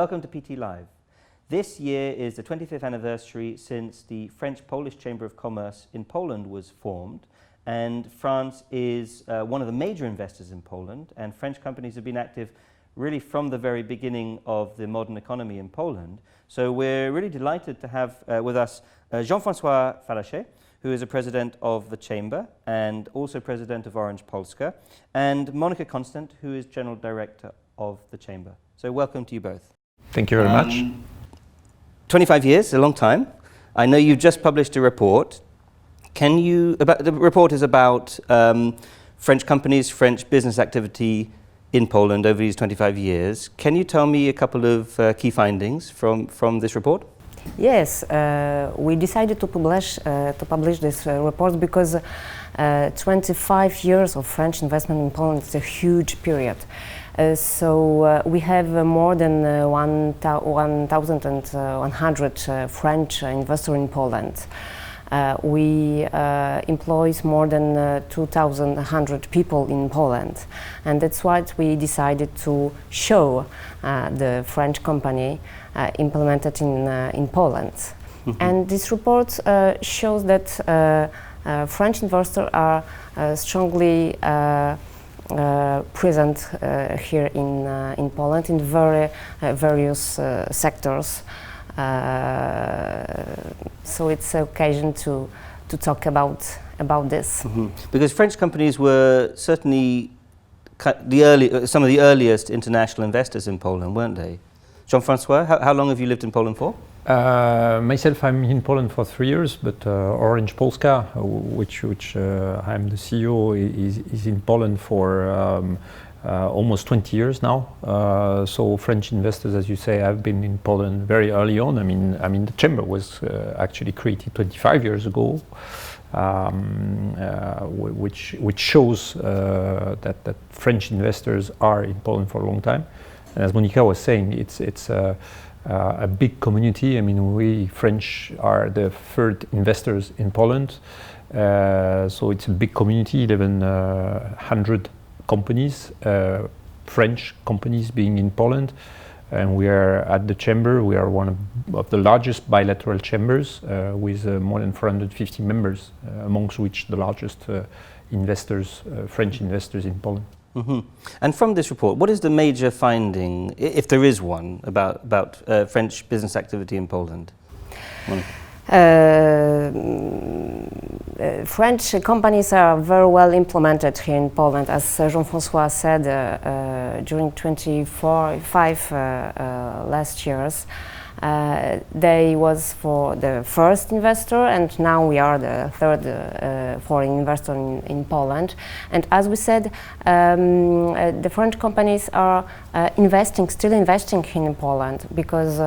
welcome to PT Live. This year is the 25th anniversary since the French-Polish Chamber of Commerce in Poland was formed, and France is one of the major investors in Poland, and French companies have been active really from the very beginning of the modern economy in Poland. So we're really delighted to have with us Jean-Francois Fallacher, who is a president of the Chamber and also president of Orange Polska, and Monika Constant, who is general director of the Chamber. So welcome to you both. Thank you very much. 25 years, a long time. I know you've just published a report. The report is about French companies, French business activity in Poland over these 25 years. Can you tell me a couple of key findings from this report? Yes, we decided to publish this report because 25 years of French investment in Poland is a huge period. So we have more than 1,100 French investors in Poland. We employ more than 2,100 people in Poland, and that's why we decided to show the French company implemented in Poland. Mm-hmm. And this report shows that French investors are strongly present here in Poland in various sectors. So it's an occasion to talk about this. Mm-hmm. Because French companies were certainly some of the earliest international investors in Poland, weren't they? Jean-Francois, how long have you lived in Poland for? Myself, I'm in Poland for 3 years, but Orange Polska, which I'm the CEO, is in Poland for almost 20 years now. So French investors, as you say, have been in Poland very early on. I mean, the Chamber was actually created 25 years ago, which shows that French investors are in Poland for a long time. And as Monika was saying, it's a big community. I mean, we French are the third investors in Poland, so it's a big community, 1,100 companies, French companies being in Poland, and we are at the Chamber. We are one of the largest bilateral chambers with more than 450 members, amongst which the largest investors, French investors in Poland. Mm-hmm. And from this report, what is the major finding, if there is one, about French business activity in Poland? French companies are very well implemented here in Poland. As Jean-Francois said, during 25 last years, they was for the first investor, and now we are the third foreign investor in Poland. And as we said, the French companies are still investing in Poland because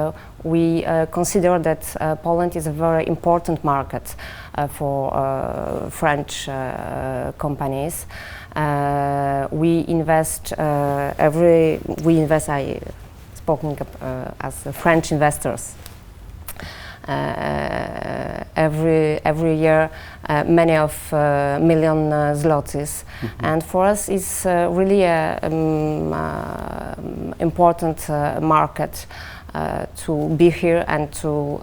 we consider that Poland is a very important market for French companies. We invest spoken as French investors. Every year, many of million zlotys, mm-hmm. And for us it's really a important market to be here and to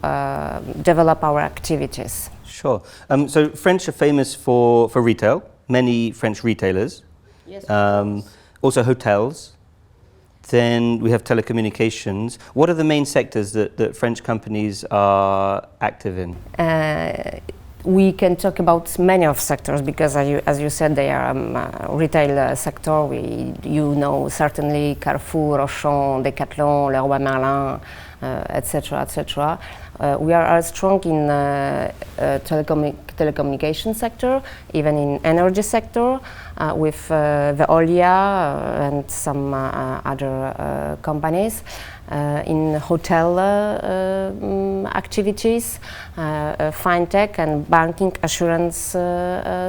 develop our activities. Sure. So French are famous for retail. Many French retailers. Yes. Also hotels. Then we have telecommunications. What are the main sectors that French companies are active in? We can talk about many of sectors because, as you said, they are retail sector. You know certainly Carrefour, Auchan, Decathlon, Leroy Merlin, etc., etc. We are strong in telecommunication sector, even in energy sector, with Veolia and some other companies. In hotel activities, fintech and banking assurance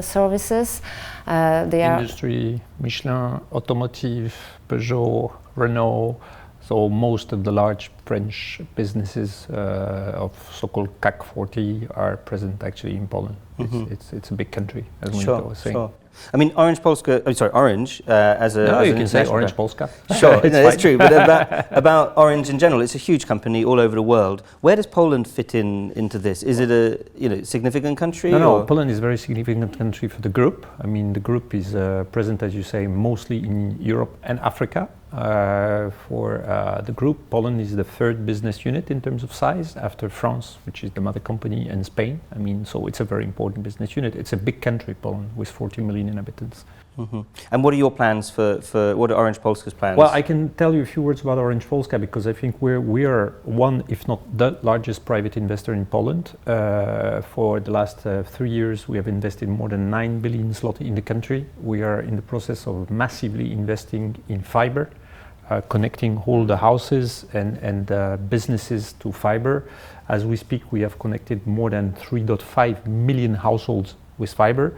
services. Industry, Michelin, automotive, Peugeot, Renault. So most of the large French businesses of so-called CAC 40 are present actually in Poland. Mm-hmm. It's a big country, as Monika was saying. Sure. I mean, Orange Polska. I'm sorry, Orange as a. No, as you an can say international Orange brand. Polska. Sure, no, that's fine. true. But about Orange in general, it's a huge company all over the world. Where does Poland fit into this? Is it a significant country? No, Poland is a very significant country for the group. I mean, the group is present, as you say, mostly in Europe and Africa. For the group, Poland is the third business unit in terms of size after France, which is the mother company, and Spain. I mean, so it's a very important business unit. It's a big country, Poland, with 40 million inhabitants. Mm-hmm. And what are your plans for what are Orange Polska's plans? Well, I can tell you a few words about Orange Polska because I think we are one, if not the largest private investor in Poland. For the last 3 years, we have invested more than 9 billion zloty in the country. We are in the process of massively investing in fiber, connecting all the houses and businesses to fiber. As we speak, we have connected more than 3.5 million households with fiber.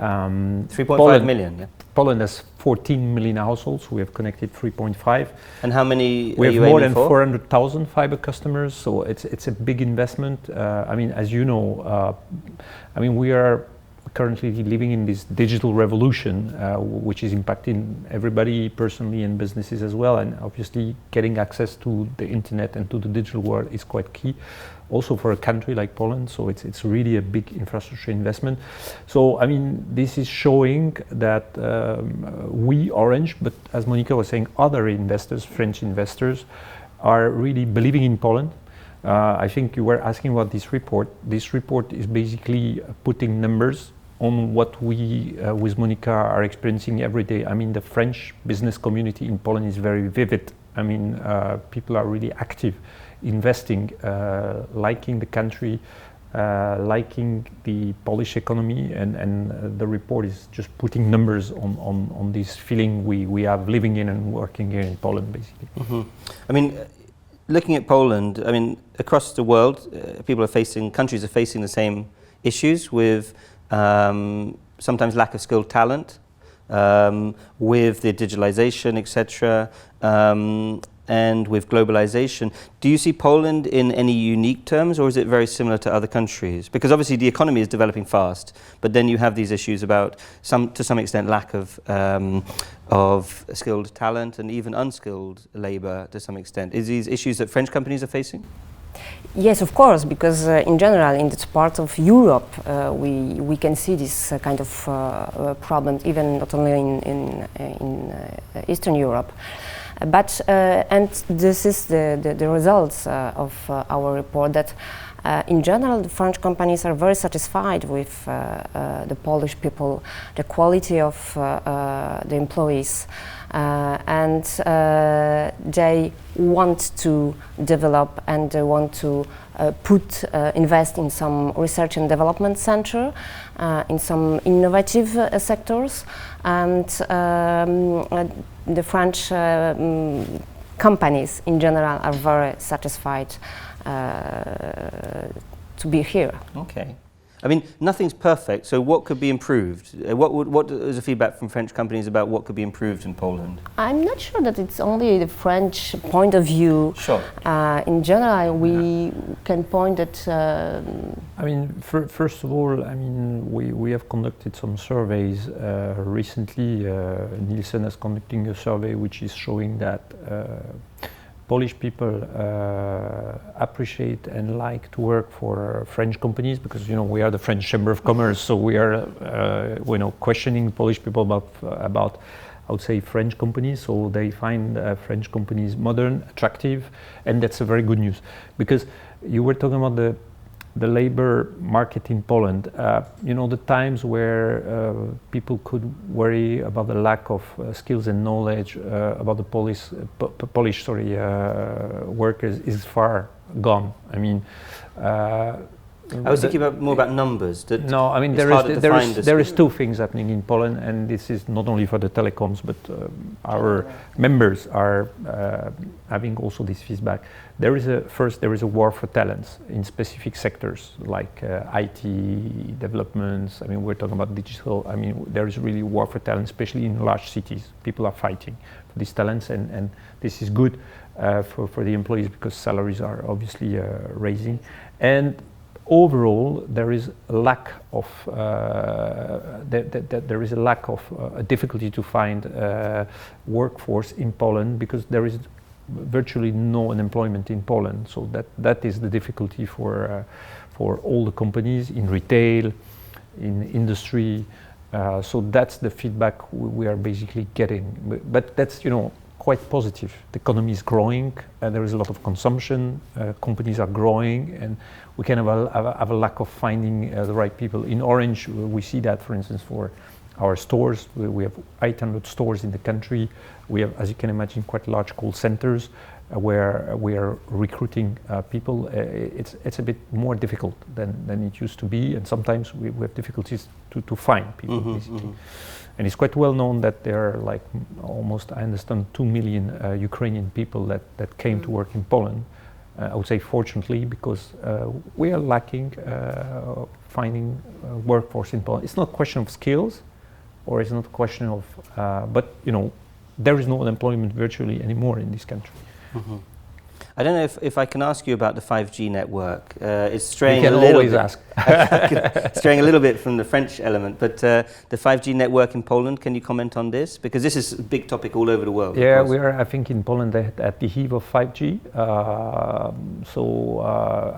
3.5 million, yeah. Poland has 14 million households. We have connected 3.5. And how many we are have you more aiming than for? 400,000 fiber customers, so it's a big investment. I mean, as you know, I mean, we are currently living in this digital revolution, which is impacting everybody personally and businesses as well. And obviously, getting access to the internet and to the digital world is quite key, also for a country like Poland. So it's really a big infrastructure investment. So I mean, this is showing that we, Orange, but as Monika was saying, other investors, French investors, are really believing in Poland. I think you were asking about this report. This report is basically putting numbers on what we, with Monika, are experiencing every day. I mean, the French business community in Poland is very vivid. I mean, people are really active, investing, liking the country, liking the Polish economy, and the report is just putting numbers on this feeling we have living in and working here in Poland, basically. Mm-hmm. I mean, looking at Poland, I mean, across the world, countries are facing the same issues with sometimes lack of skilled talent, with the digitalization, etc., and with globalization. Do you see Poland in any unique terms, or is it very similar to other countries? Because obviously the economy is developing fast, but then you have these issues about to some extent lack of skilled talent and even unskilled labor to some extent. Is these issues that French companies are facing? Yes, of course, because in general, in this part of Europe, we can see this kind of problem, even not only in Eastern Europe. But and this is the results of our report, that in general the French companies are very satisfied with the Polish people, the quality of the employees, and they want to develop and they want to invest in some research and development center, in some innovative sectors, and the French companies in general are very satisfied to be here. Okay. I mean, nothing's perfect, so what could be improved? What is the feedback from French companies about what could be improved in Poland? I'm not sure that it's only the French point of view. Sure. In general, we can point at... I mean, first of all, I mean, we have conducted some surveys recently. Nielsen is conducting a survey which is showing that Polish people appreciate and like to work for French companies, because we are the French Chamber of Commerce, so we are questioning Polish people about I would say French companies, so they find French companies modern, attractive, and that's a very good news. Because you were talking about the labor market in Poland, the times where people could worry about the lack of skills and knowledge about the Polish workers is far gone. I mean, I was thinking more about numbers. No, I mean there is two things happening in Poland, and this is not only for the telecoms, but our members are having also this feedback. There is a war for talents in specific sectors like IT developments. I mean, we're talking about digital. I mean, there is really war for talent, especially in large cities. People are fighting for these talents, and this is good for the employees because salaries are obviously raising. And overall, there is a lack of a difficulty to find workforce in Poland, because there is virtually no unemployment in Poland. So that is the difficulty for all the companies in retail, in industry. So that's the feedback we are basically getting. But that's, quite positive. The economy is growing, there is a lot of consumption, companies are growing, and we kind of have a lack of finding the right people. In Orange, we see that, for instance, for our stores. We have 800 stores in the country. We have, as you can imagine, quite large call centers where we are recruiting people. It's a bit more difficult than it used to be, and sometimes we have difficulties to find people, basically. And it's quite well known that there are like almost, I understand, 2 million Ukrainian people that came to work in Poland. I would say fortunately, because we are lacking finding workforce in Poland. It's not a question of skills, or it's not a question of, but there is no unemployment virtually anymore in this country. I don't know if I can ask you about the 5G network. It's straying you can a little always bit. ask. Straying a little bit from the French element, but the 5G network in Poland, can you comment on this? Because this is a big topic all over the world. Yeah, we are, I think, in Poland at the eve of 5G.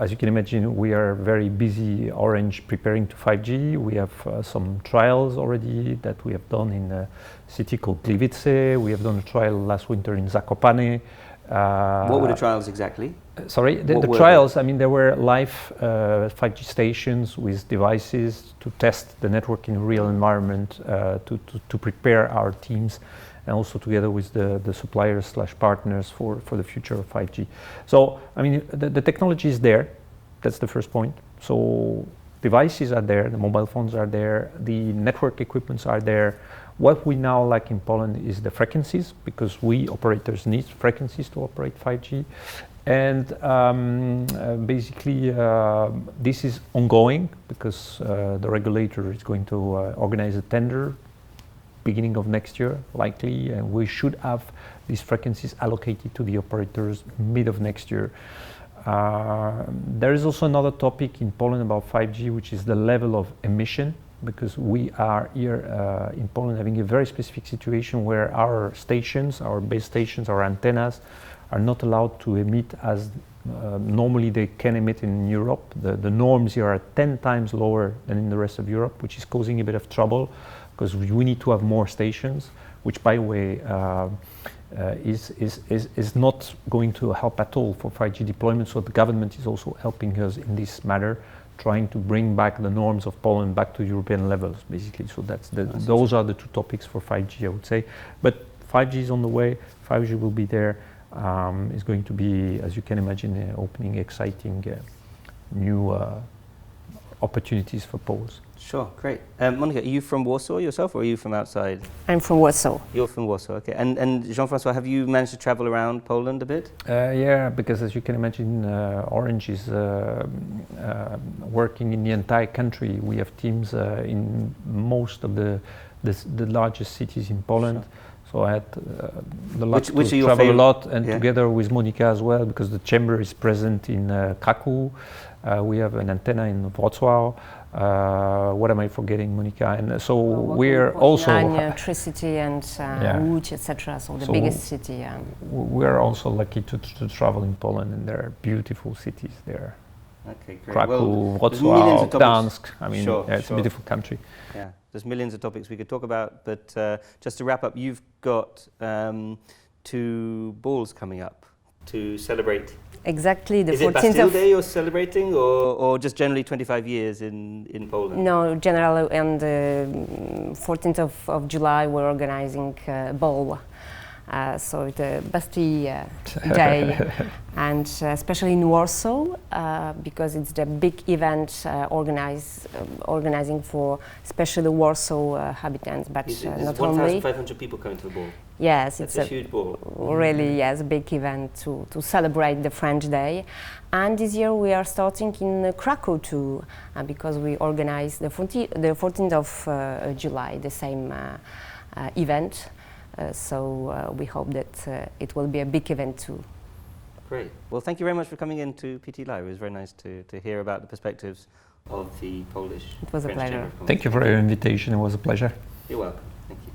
As you can imagine, we are very busy, Orange, preparing to 5G. We have some trials already that we have done in a city called Gliwice. We have done a trial last winter in Zakopane. What were the trials exactly? Sorry, the trials, I mean, there were live 5G stations with devices to test the network in a real environment, to prepare our teams, and also together with the suppliers / partners for the future of 5G. So, I mean, the technology is there. That's the first point. So devices are there, the mobile phones are there, the network equipments are there. What we now lack in Poland is the frequencies, because we operators need frequencies to operate 5G. And basically this is ongoing, because the regulator is going to organize a tender beginning of next year, likely, and we should have these frequencies allocated to the operators mid of next year. There is also another topic in Poland about 5G, which is the level of emission, because we are here in Poland having a very specific situation where our stations, our base stations, our antennas are not allowed to emit as normally they can emit in Europe. The norms here are 10 times lower than in the rest of Europe, which is causing a bit of trouble, because we need to have more stations, which, by the way, is not going to help at all for 5G deployment. So the government is also helping us in this matter, trying to bring back the norms of Poland back to European levels, basically. So those are the two topics for 5G, I would say. But 5G is on the way. 5G will be there. It's going to be, as you can imagine, opening exciting new opportunities for Poles. Sure, great. Monika, are you from Warsaw yourself, or are you from outside? I'm from Warsaw. You're from Warsaw, okay. And Jean-Francois, have you managed to travel around Poland a bit? Yeah, because as you can imagine, Orange is working in the entire country. We have teams in most of the largest cities in Poland. Sure. So I had the luck to travel a lot, and together with Monika as well, because the chamber is present in Kraków. We have an antenna in Wrocław. What am I forgetting, Monika? And so we're also electricity and Łódź, etc. So the biggest city. We're also lucky to travel in Poland, and there are beautiful cities there. Okay, great. Kraków, Wrocław, Gdańsk. I mean, it's a beautiful country. Yeah, there's millions of topics we could talk about, but just to wrap up, you've got 2 balls coming up to celebrate. Exactly, the 14th of... Is it Bastille Day you're celebrating, or just generally 25 years in Poland? No, generally on the 14th of July we're organizing a ball. So the Bastille Day, and especially in Warsaw, because it's the big event organizing for especially the Warsaw inhabitants, but not only. 1,500 people coming to the ball. Yes, it's a huge ball. Really, yes, a big event to celebrate the French Day. And this year we are starting in Kraków too, because we organize the 14th of July, the same event. So we hope that it will be a big event too. Great. Well, thank you very much for coming in to PT Live. It was very nice to hear about the perspectives of the Polish. It was a French pleasure. Chamber of Commerce. Thank you for your invitation. It was a pleasure. You're welcome. Thank you.